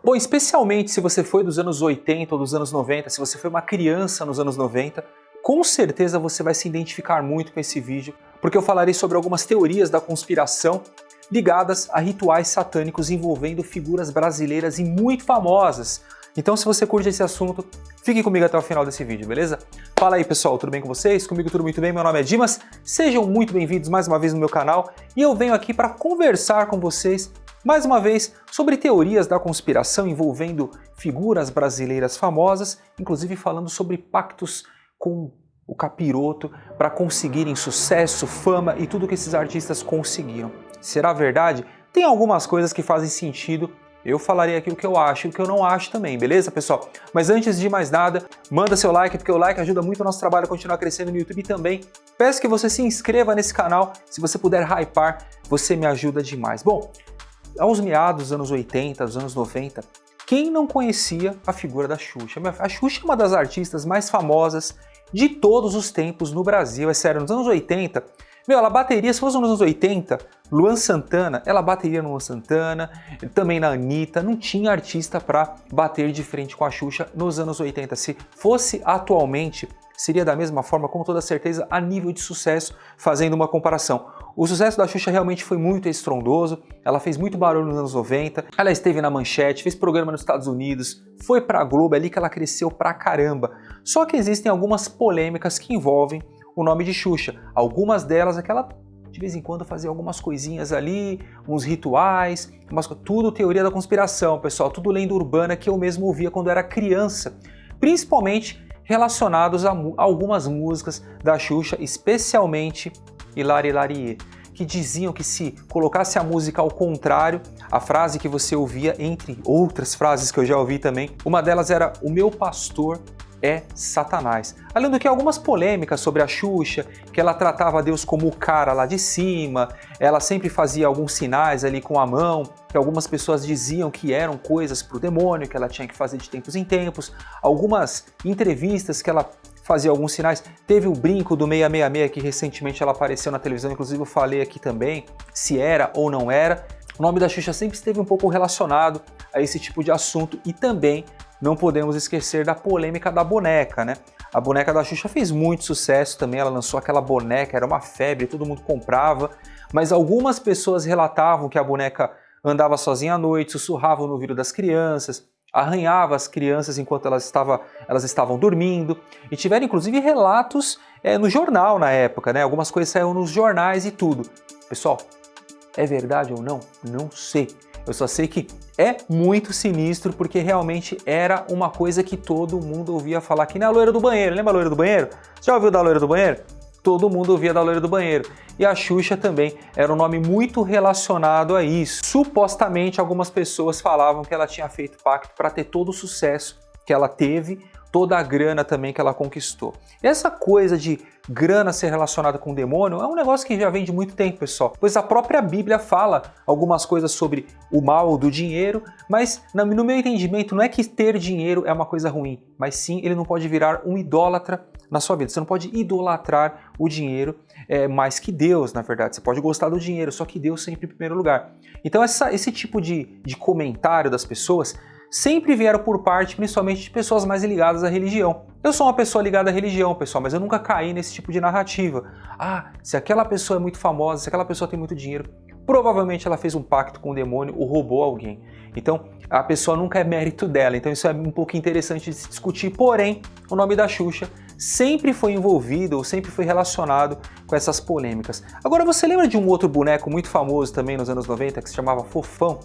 Bom, especialmente se você foi dos anos 80 ou dos anos 90, se você foi uma criança nos anos 90, com certeza você vai se identificar muito com esse vídeo, porque eu falarei sobre algumas teorias da conspiração ligadas a rituais satânicos envolvendo figuras brasileiras e muito famosas. Então, se você curte esse assunto, fique comigo até o final desse vídeo, beleza? Fala aí, pessoal, tudo bem com vocês? Comigo tudo muito bem, meu nome é Dimas, sejam muito bem-vindos mais uma vez no meu canal e eu venho aqui para conversar com vocês mais uma vez sobre teorias da conspiração envolvendo figuras brasileiras famosas, inclusive falando sobre pactos com o capiroto para conseguirem sucesso, fama e tudo que esses artistas conseguiram. Será verdade? Tem algumas coisas que fazem sentido. Eu falarei aqui o que eu acho e o que eu não acho também, beleza, pessoal? Mas antes de mais nada, manda seu like, porque o like ajuda muito o nosso trabalho a continuar crescendo no YouTube também. Peço que você se inscreva nesse canal, se você puder hypar, você me ajuda demais. Bom, aos meados dos anos 80, dos anos 90, quem não conhecia a figura da Xuxa? A Xuxa é uma das artistas mais famosas de todos os tempos no Brasil, é sério, nos anos 80... ela bateria, se fosse nos anos 80, Luan Santana, ela bateria no Luan Santana, também na Anitta, não tinha artista para bater de frente com a Xuxa nos anos 80. Se fosse atualmente, seria da mesma forma, com toda certeza, a nível de sucesso, fazendo uma comparação. O sucesso da Xuxa realmente foi muito estrondoso, ela fez muito barulho nos anos 90, ela esteve na Manchete, fez programa nos Estados Unidos, foi pra Globo, é ali que ela cresceu pra caramba. Só que existem algumas polêmicas que envolvem o nome de Xuxa. Algumas delas é que ela de vez em quando fazia algumas coisinhas ali, uns rituais, tudo teoria da conspiração, pessoal, tudo lenda urbana que eu mesmo ouvia quando era criança, principalmente relacionados a algumas músicas da Xuxa, especialmente Hilari Hilarie, que diziam que se colocasse a música ao contrário, a frase que você ouvia, entre outras frases que eu já ouvi também, uma delas era "o meu pastor é Satanás". Além do que algumas polêmicas sobre a Xuxa, que ela tratava Deus como o cara lá de cima, ela sempre fazia alguns sinais ali com a mão, que algumas pessoas diziam que eram coisas para o demônio, que ela tinha que fazer de tempos em tempos. Algumas entrevistas que ela fazia alguns sinais. Teve o brinco do 666 que recentemente ela apareceu na televisão, inclusive eu falei aqui também se era ou não era. O nome da Xuxa sempre esteve um pouco relacionado a esse tipo de assunto e também não podemos esquecer da polêmica da boneca, né? A boneca da Xuxa fez muito sucesso também, ela lançou aquela boneca, era uma febre, todo mundo comprava, mas algumas pessoas relatavam que a boneca andava sozinha à noite, sussurrava no ouvido das crianças, arranhava as crianças enquanto elas estavam dormindo, e tiveram inclusive relatos no jornal na época, né? Algumas coisas saíram nos jornais e tudo. Pessoal, é verdade ou não? Não sei. Eu só sei que é muito sinistro porque realmente era uma coisa que todo mundo ouvia falar, que nem a loira do banheiro. Lembra a loira do banheiro? Já ouviu da loira do banheiro? Todo mundo ouvia da loira do banheiro. E a Xuxa também era um nome muito relacionado a isso. Supostamente algumas pessoas falavam que ela tinha feito pacto para ter todo o sucesso que ela teve, toda a grana também que ela conquistou. E essa coisa de grana ser relacionada com o demônio é um negócio que já vem de muito tempo, pessoal. Pois a própria Bíblia fala algumas coisas sobre o mal do dinheiro, mas no meu entendimento não é que ter dinheiro é uma coisa ruim, mas sim ele não pode virar um idólatra na sua vida. Você não pode idolatrar o dinheiro mais que Deus, na verdade. Você pode gostar do dinheiro, só que Deus sempre em primeiro lugar. Então esse tipo de comentário das pessoas sempre vieram por parte, principalmente, de pessoas mais ligadas à religião. Eu sou uma pessoa ligada à religião, pessoal, mas eu nunca caí nesse tipo de narrativa. Ah, se aquela pessoa é muito famosa, se aquela pessoa tem muito dinheiro, provavelmente ela fez um pacto com o demônio ou roubou alguém. Então, a pessoa nunca é mérito dela. Então, isso é um pouco interessante de se discutir. Porém, o nome da Xuxa sempre foi envolvido ou sempre foi relacionado com essas polêmicas. Agora, você lembra de um outro boneco muito famoso também nos anos 90 que se chamava Fofão?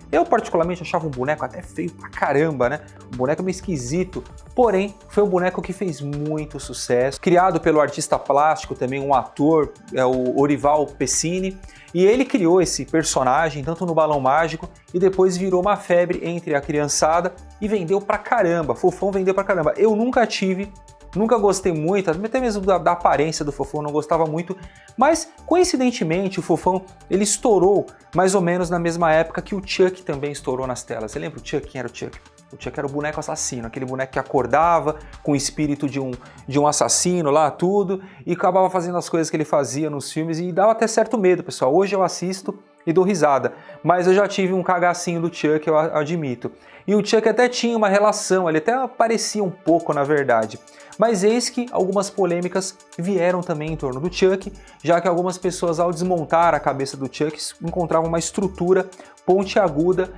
Eu particularmente achava um boneco até feio pra caramba, né? Um boneco meio esquisito, porém foi um boneco que fez muito sucesso, criado pelo artista plástico, também um ator, o Orival Pessini, e ele criou esse personagem tanto no Balão Mágico e depois virou uma febre entre a criançada e vendeu pra caramba, Fofão vendeu pra caramba. Eu nunca tive, nunca gostei muito, até mesmo da aparência do Fofão, não gostava muito, mas coincidentemente o Fofão ele estourou mais ou menos na mesma época que o Chuck também estourou nas telas. Você lembra o Chuck? Quem era o Chuck? O Chuck era o boneco assassino, aquele boneco que acordava com o espírito de um assassino lá, tudo, e acabava fazendo as coisas que ele fazia nos filmes e dava até certo medo, pessoal. Hoje eu assisto e dou risada. Mas eu já tive um cagacinho do Chuck, eu admito. E o Chuck até tinha uma relação, ele até parecia um pouco na verdade. Mas eis que algumas polêmicas vieram também em torno do Chuck, já que algumas pessoas ao desmontar a cabeça do Chuck encontravam uma estrutura pontiaguda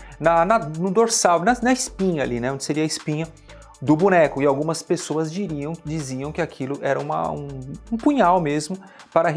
no dorsal, na espinha ali, né, onde seria a espinha do boneco, e algumas pessoas diziam que aquilo era um punhal mesmo para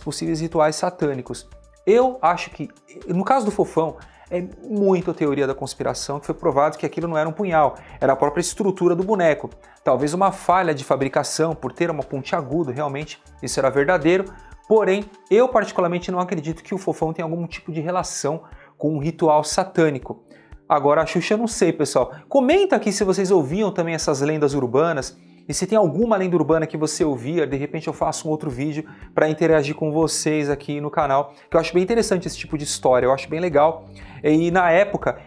possíveis rituais satânicos. Eu acho que, no caso do Fofão, é muito teoria da conspiração, que foi provado que aquilo não era um punhal, era a própria estrutura do boneco. Talvez uma falha de fabricação, por ter uma pontiaguda, realmente isso era verdadeiro, porém, eu particularmente não acredito que o Fofão tenha algum tipo de relação com um ritual satânico. Agora, a Xuxa eu não sei, pessoal. Comenta aqui se vocês ouviam também essas lendas urbanas e se tem alguma lenda urbana que você ouvia, de repente eu faço um outro vídeo para interagir com vocês aqui no canal, que eu acho bem interessante esse tipo de história, eu acho bem legal. E na época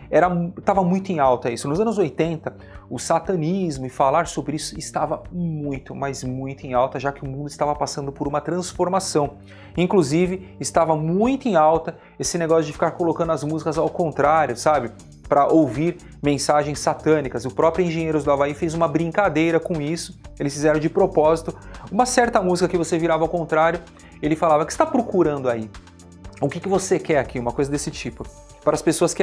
estava muito em alta isso. Nos anos 80, o satanismo e falar sobre isso estava muito, mas muito em alta, já que o mundo estava passando por uma transformação. Inclusive, estava muito em alta esse negócio de ficar colocando as músicas ao contrário, sabe? Para ouvir mensagens satânicas. O próprio Engenheiros do Havaí fez uma brincadeira com isso, eles fizeram de propósito. Uma certa música que você virava ao contrário, ele falava: o que você está procurando aí? O que você quer aqui? Uma coisa desse tipo. Para as pessoas que...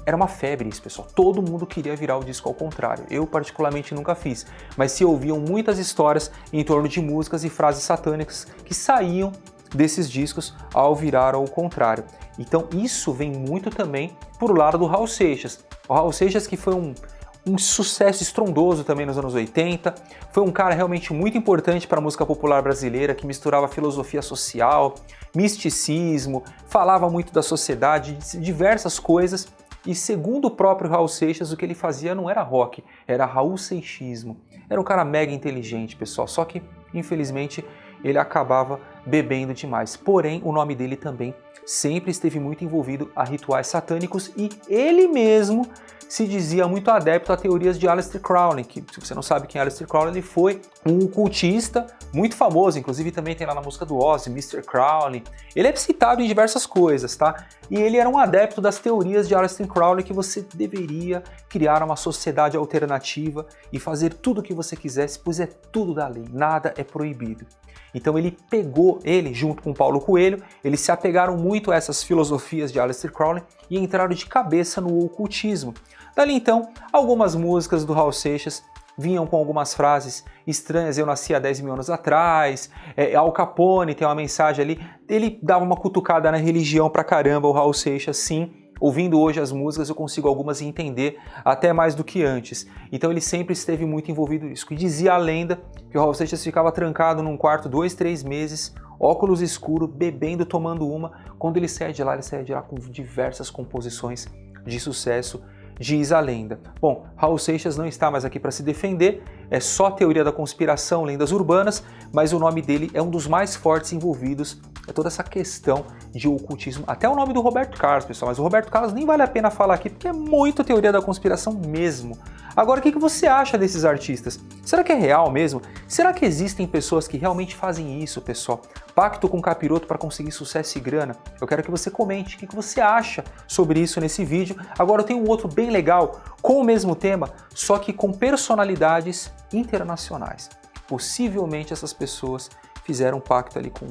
Era uma febre isso, pessoal. Todo mundo queria virar o disco ao contrário. Eu, particularmente, nunca fiz. Mas se ouviam muitas histórias em torno de músicas e frases satânicas que saíam desses discos ao virar ao contrário. Então isso vem muito também por lado do Raul Seixas. O Raul Seixas, que foi um sucesso estrondoso também nos anos 80, foi um cara realmente muito importante para a música popular brasileira, que misturava filosofia social, misticismo, falava muito da sociedade, diversas coisas. E segundo o próprio Raul Seixas, o que ele fazia não era rock, era Raul Seixismo. Era um cara mega inteligente, pessoal, só que, infelizmente, ele acabava bebendo demais. Porém, o nome dele também sempre esteve muito envolvido a rituais satânicos e ele mesmo se dizia muito adepto a teorias de Aleister Crowley, que, se você não sabe quem é Aleister Crowley, ele foi um ocultista muito famoso, inclusive também tem lá na música do Ozzy, Mr. Crowley. Ele é citado em diversas coisas, tá? E ele era um adepto das teorias de Aleister Crowley, que você deveria criar uma sociedade alternativa e fazer tudo o que você quisesse, pois é tudo da lei, nada é proibido. Então ele junto com Paulo Coelho, eles se apegaram muito a essas filosofias de Aleister Crowley e entraram de cabeça no ocultismo. Dali então, algumas músicas do Raul Seixas vinham com algumas frases estranhas: eu nasci há 10 mil anos atrás, Al Capone tem uma mensagem ali, ele dava uma cutucada na religião pra caramba, o Raul Seixas, sim. Ouvindo hoje as músicas, eu consigo algumas entender até mais do que antes. Então ele sempre esteve muito envolvido nisso. E dizia a lenda que o Raul Seixas ficava trancado num quarto 2, 3 meses, óculos escuros, bebendo, tomando uma. Quando ele saia de lá com diversas composições de sucesso, diz a lenda. Bom, Raul Seixas não está mais aqui para se defender, é só teoria da conspiração, lendas urbanas, mas o nome dele é um dos mais fortes envolvidos em toda essa questão de ocultismo. Até o nome do Roberto Carlos, pessoal, mas o Roberto Carlos nem vale a pena falar aqui, porque é muito teoria da conspiração mesmo. Agora, o que você acha desses artistas? Será que é real mesmo? Será que existem pessoas que realmente fazem isso, pessoal? Pacto com capiroto para conseguir sucesso e grana? Eu quero que você comente o que você acha sobre isso nesse vídeo. Agora eu tenho um outro bem legal, com o mesmo tema, só que com personalidades internacionais. Possivelmente essas pessoas fizeram um pacto ali com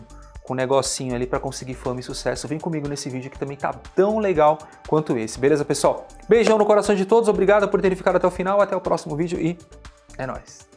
um negocinho ali para conseguir fama e sucesso. Vem comigo nesse vídeo que também tá tão legal quanto esse. Beleza, pessoal? Beijão no coração de todos, obrigado por terem ficado até o final, até o próximo vídeo e é nóis!